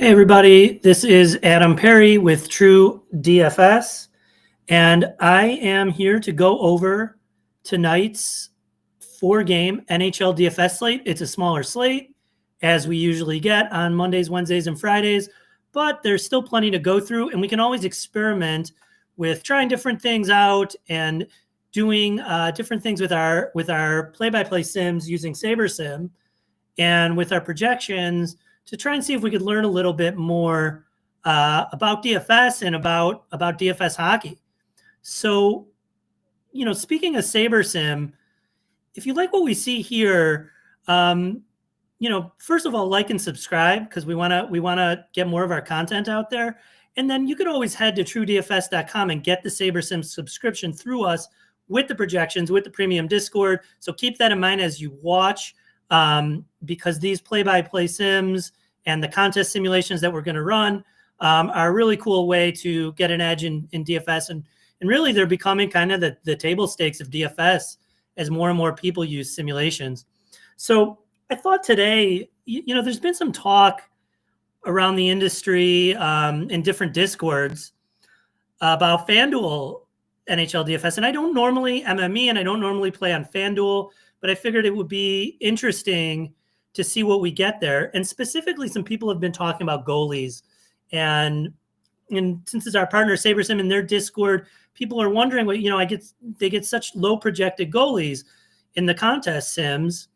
Hey everybody, this is Adam Perry with TrueDFS, and I am here to go over tonight's 4-game NHL DFS slate. It's a smaller slate, as we usually get on Mondays, Wednesdays, and Fridays, but there's still plenty to go through, and we can always experiment with trying different things out and doing different things with our play-by-play sims using SaberSim, and with our projections to try and see if we could learn a little bit more about DFS and about DFS hockey. So, speaking of SaberSim, if you like what we see here, first of all, like and subscribe because we want to get more of our content out there. And then you could always head to TrueDFS.com and get the SaberSim subscription through us with the projections, with the premium Discord. So keep that in mind as you watch. Because these play-by-play sims and the contest simulations that we're going to run are a really cool way to get an edge in DFS. And really, they're becoming kind of the table stakes of DFS as more and more people use simulations. So I thought today, there's been some talk around the industry in different Discords about FanDuel NHL DFS. And I don't normally MME and I don't normally play on FanDuel, but I figured it would be interesting to see what we get there. And specifically, some people have been talking about goalies. And since it's our partner SaberSim in their Discord, people are wondering, they get such low projected goalies in the contest sims.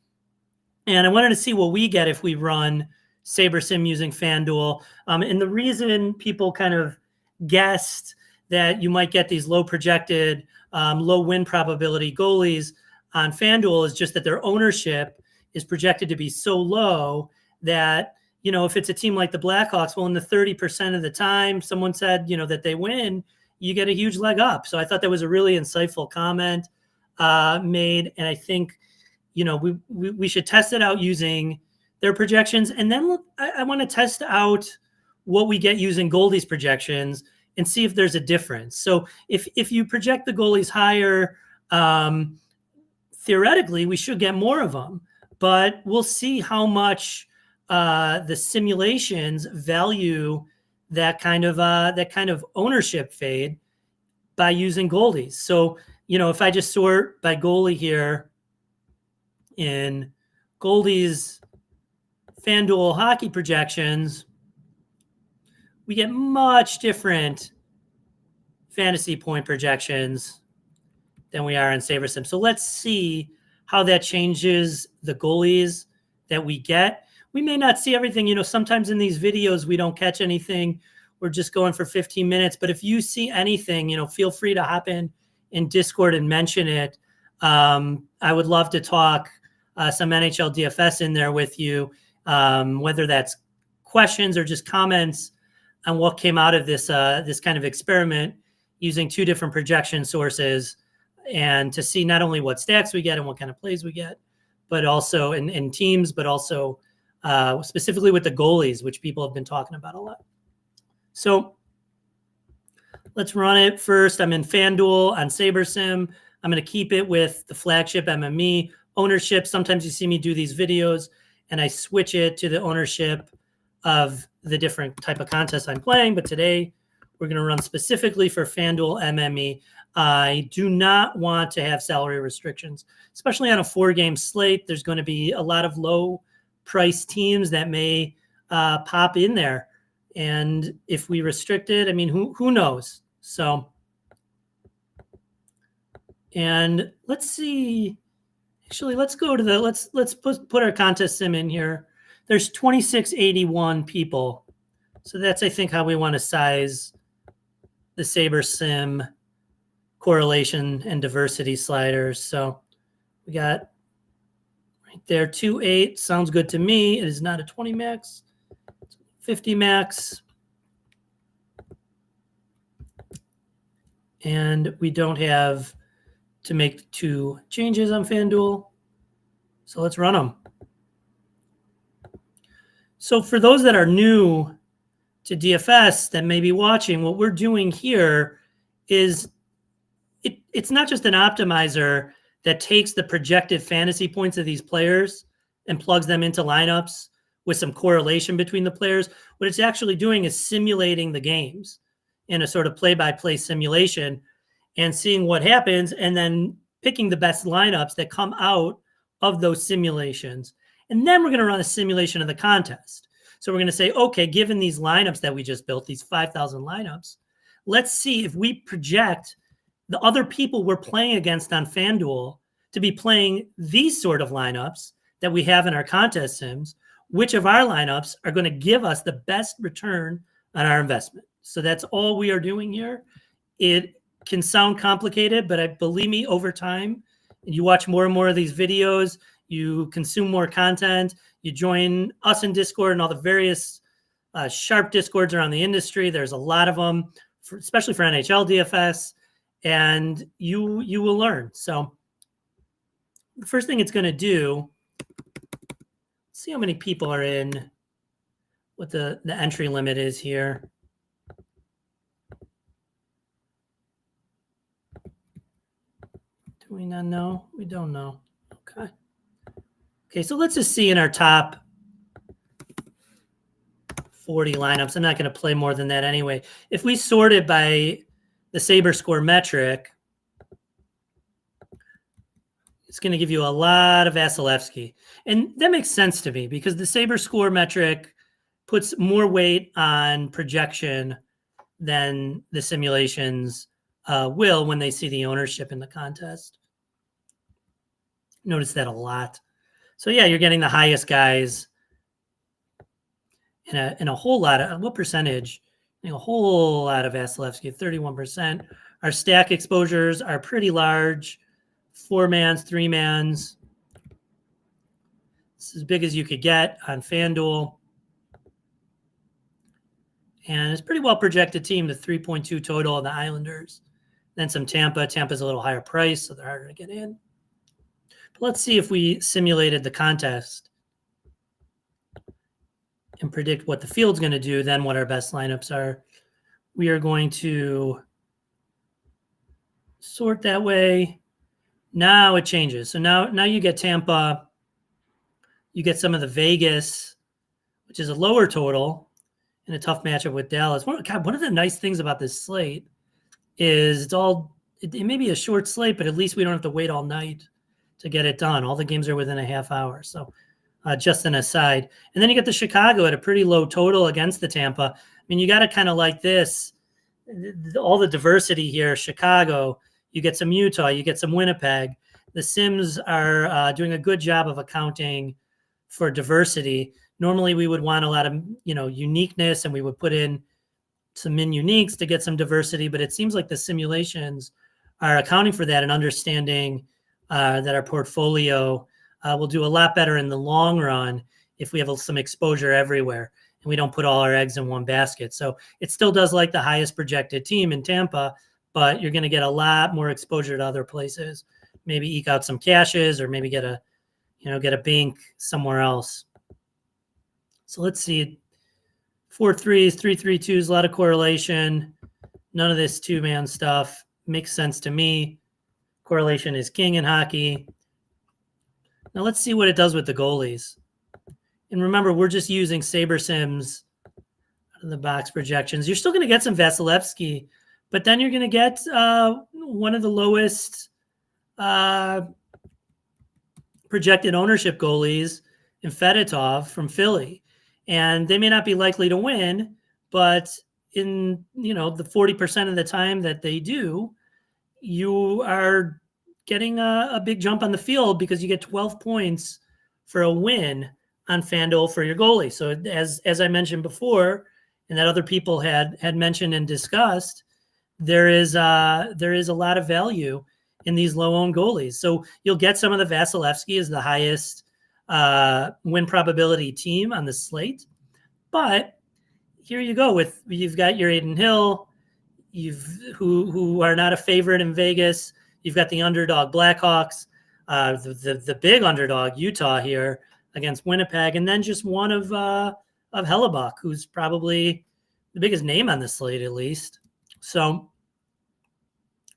And I wanted to see what we get if we run SaberSim using FanDuel. And the reason people kind of guessed that you might get these low projected, low win probability goalies on FanDuel is just that their ownership is projected to be so low that, if it's a team like the Blackhawks, well, in the 30% of the time someone said, that they win, you get a huge leg up. So I thought that was a really insightful comment made. And I think, we should test it out using their projections. And then look, I want to test out what we get using Goldie's projections and see if there's a difference. So if you project the goalies higher, theoretically, we should get more of them, but we'll see how much the simulations value that kind of ownership fade by using goalies. So, if I just sort by goalie here in Goldie's FanDuel hockey projections, we get much different fantasy point projections than we are in SaberSim. So let's see how that changes the goalies that we get. We may not see everything. Sometimes in these videos, we don't catch anything. We're just going for 15 minutes. But if you see anything, feel free to hop in Discord and mention it. I would love to talk some NHL DFS in there with you, whether that's questions or just comments on what came out of this kind of experiment using two different projection sources, and to see not only what stacks we get and what kind of plays we get, but also in teams, but also specifically with the goalies, which people have been talking about a lot. So let's run it first. I'm in FanDuel on SaberSim. I'm going to keep it with the flagship MME ownership. Sometimes you see me do these videos and I switch it to the ownership of the different type of contests I'm playing. But today we're going to run specifically for FanDuel MME. I do not want to have salary restrictions, especially on a 4-game slate. There's going to be a lot of low price teams that may pop in there. And if we restrict it, who knows? So, and let's see, actually, let's go to let's put our contest sim in here. There's 2681 people. So that's, I think, how we want to size the SaberSim correlation and diversity sliders. So we got right there 2.8 sounds good to me. It is not a 20 max, it's 50 max. And we don't have to make two changes on FanDuel. So let's run them. So for those that are new to DFS that may be watching, what we're doing here is it's not just an optimizer that takes the projected fantasy points of these players and plugs them into lineups with some correlation between the players. What it's actually doing is simulating the games in a sort of play-by-play simulation and seeing what happens and then picking the best lineups that come out of those simulations. And then we're going to run a simulation of the contest. So we're going to say, okay, given these lineups that we just built, these 5,000 lineups, let's see if we project the other people we're playing against on FanDuel to be playing these sort of lineups that we have in our contest sims, which of our lineups are going to give us the best return on our investment. So that's all we are doing here. It can sound complicated, but believe me, over time, you watch more and more of these videos, you consume more content, you join us in Discord and all the various sharp Discords around the industry. There's a lot of them, especially for NHL DFS, and you will learn. So the first thing it's going to do, see how many people are in, what the entry limit is here. Do we not know? We don't know. Okay. Okay, so let's just see in our top 40 lineups. I'm not going to play more than that anyway. If we sort it by the Saber score metric, it's going to give you a lot of Vasilevsky. And that makes sense to me because the Saber score metric puts more weight on projection than the simulations will when they see the ownership in the contest. Notice that a lot. So yeah, you're getting the highest guys in a whole lot of, what percentage? A whole lot of Vasilevsky, 31%. Our stack exposures are pretty large. 4-mans, 3-mans. It's as big as you could get on FanDuel. And it's pretty well projected team, the 3.2 total of the Islanders. Then some Tampa. Tampa's a little higher price, so they're harder to get in. But let's see if we simulated the contest and predict what the field's going to do, then what our best lineups are. We are going to sort that way. Now it changes. So now you get Tampa. You get some of the Vegas, which is a lower total in a tough matchup with Dallas. One of the nice things about this slate is it may be a short slate, but at least we don't have to wait all night to get it done. All the games are within a half hour. So just an aside. And then you get the Chicago at a pretty low total against the Tampa. I mean, you got to kind of like this, all the diversity here. Chicago, you get some Utah, you get some Winnipeg. The Sims are doing a good job of accounting for diversity. Normally we would want a lot of, uniqueness, and we would put in some min uniques to get some diversity, but it seems like the simulations are accounting for that and understanding that our portfolio will do a lot better in the long run if we have some exposure everywhere and we don't put all our eggs in one basket. So it still does like the highest projected team in Tampa, but you're going to get a lot more exposure to other places. Maybe eke out some cashes, or maybe get a bank somewhere else. So let's see. 4-3s, 3-3-2s, a lot of correlation. None of this 2-man stuff makes sense to me. Correlation is king in hockey. Now let's see what it does with the goalies. And remember, we're just using Saber Sims out of the box projections. You're still going to get some Vasilevsky, but then you're going to get one of the lowest projected ownership goalies in Fedotov from Philly. And they may not be likely to win, but in the 40% of the time that they do, you are getting a big jump on the field because you get 12 points for a win on FanDuel for your goalie. So as I mentioned before, and that other people had mentioned and discussed, there is a lot of value in these low-owned goalies. So you'll get some of the Vasilevsky as the highest win probability team on the slate. But here you go you've got your Aiden Hill, who are not a favorite in Vegas. You've got the underdog Blackhawks, the big underdog Utah here against Winnipeg, and then just one of Hellebuck, who's probably the biggest name on the slate at least. So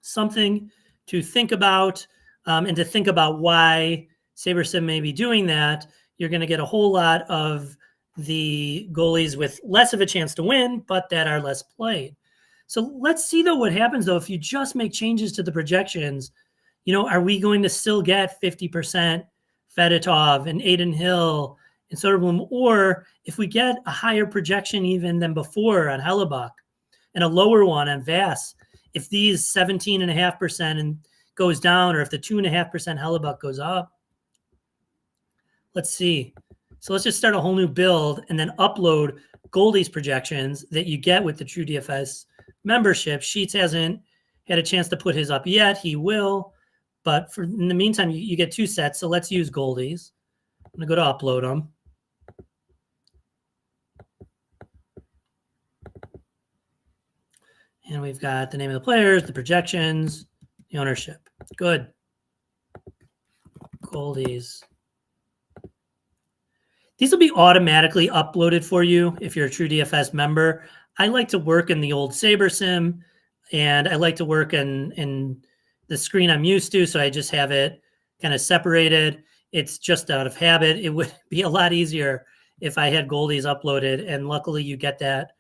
something to think about, and to think about why SaberSim may be doing that. You're going to get a whole lot of the goalies with less of a chance to win, but that are less played. So let's see, though, what happens, though, if you just make changes to the projections. Are we going to still get 50% Fedotov and Adin Hill and Soderblom? Or if we get a higher projection even than before on Hellebuck and a lower one on Vass, if these 17.5% and goes down, or if the 2.5% Hellebuck goes up, let's see. So let's just start a whole new build and then upload Goldie's projections that you get with the TrueDFS membership. Sheets hasn't had a chance to put his up yet. He will. But in the meantime, you get 2 sets. So let's use Goldie's. I'm going to go to upload them. And we've got the name of the players, the projections, the ownership. Good. Goldie's. These will be automatically uploaded for you if you're a TrueDFS member. I like to work in the old SaberSim, and I like to work in the screen I'm used to, so I just have it kind of separated. It's just out of habit. It would be a lot easier if I had Goldie's uploaded, and luckily you get that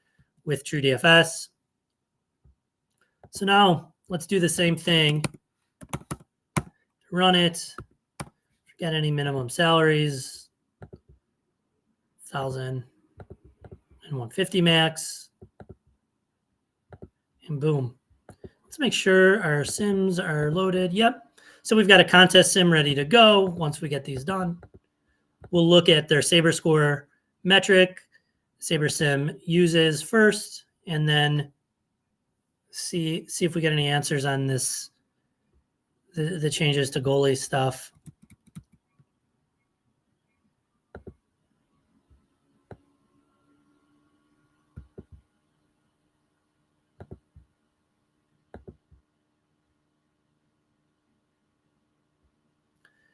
with TrueDFS. So now let's do the same thing. Run it. Forget any minimum salaries. 1,000 and 150 max. And boom. Let's make sure our sims are loaded. Yep. So we've got a contest sim ready to go. Once we get these done, we'll look at their Saber score metric SaberSim uses first, and then see if we get any answers on this, the changes to goalie stuff.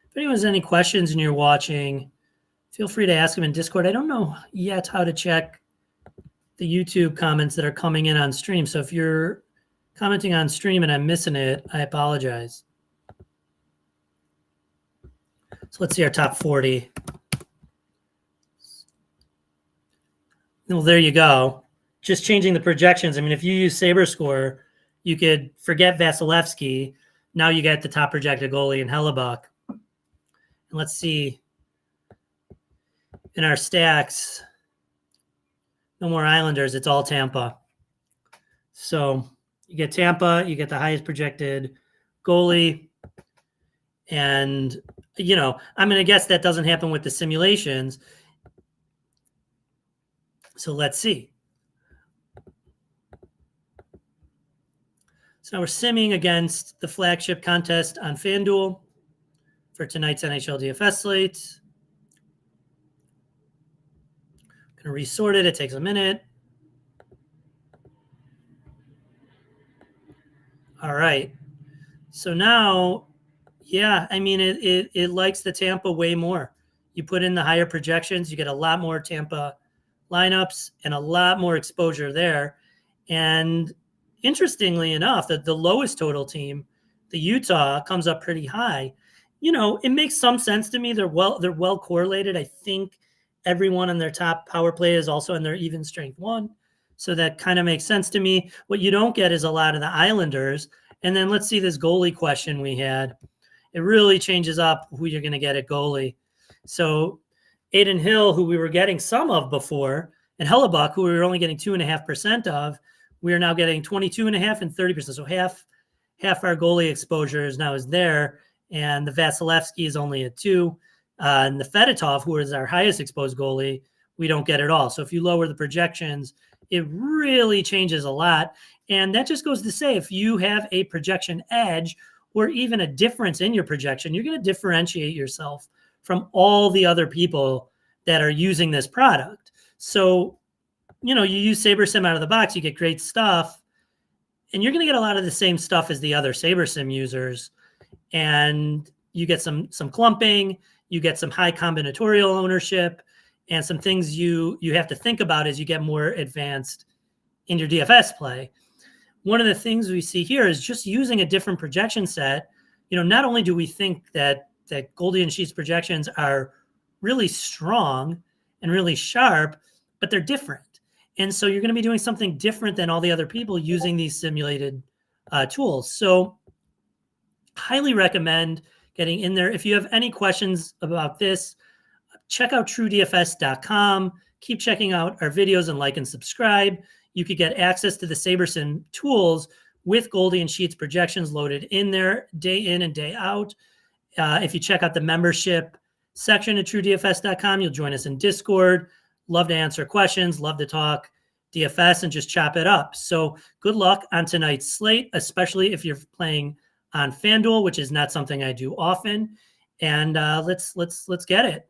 If anyone has any questions and you're watching, feel free to ask them in Discord. I don't know yet how to check the YouTube comments that are coming in on stream. So if you're commenting on stream and I'm missing it, I apologize. So let's see our top 40. Well, there you go. Just changing the projections. I mean, if you use SaberScore, you could forget Vasilevsky. Now you get the top projected goalie in Hellebuck. And let's see. In our stacks, no more Islanders. It's all Tampa. So you get Tampa, you get the highest projected goalie. And, I'm going to guess that doesn't happen with the simulations. So let's see. So now we're simming against the flagship contest on FanDuel for tonight's NHL DFS slate. Going to resort it. It takes a minute. All right. So now, yeah, I mean, it likes the Tampa way more. You put in the higher projections, you get a lot more Tampa lineups and a lot more exposure there. And interestingly enough, the lowest total team, the Utah, comes up pretty high. It makes some sense to me. They're well correlated. I think everyone on their top power play is also in their even strength 1. So that kind of makes sense to me. What you don't get is a lot of the Islanders. And then let's see this goalie question we had. It really changes up who you're going to get at goalie. So Adin Hill, who we were getting some of before, and Hellebuck, who we were only getting 2.5% of, we are now getting 22.5% and 30%. So half our goalie exposure is there. And the Vasilevsky is only at 2. And the Fedotov, who is our highest exposed goalie, we don't get at all. So if you lower the projections, it really changes a lot. And that just goes to say, if you have a projection edge or even a difference in your projection, you're going to differentiate yourself from all the other people that are using this product. So, you use SaberSim out of the box, you get great stuff, and you're going to get a lot of the same stuff as the other SaberSim users. And you get some clumping, you get some high combinatorial ownership, and some things you have to think about as you get more advanced in your DFS play. One of the things we see here is just using a different projection set. Not only do we think that Goldie and Sheets projections are really strong and really sharp, but they're different. And so you're going to be doing something different than all the other people using these simulated tools. So highly recommend getting in there. If you have any questions about this, check out TrueDFS.com. Keep checking out our videos and like and subscribe. You could get access to the SaberSim tools with Goldie and Sheets projections loaded in there day in and day out. If you check out the membership section at TrueDFS.com, you'll join us in Discord. Love to answer questions, love to talk DFS and just chop it up. So good luck on tonight's slate, especially if you're playing on FanDuel, which is not something I do often. And let's get it.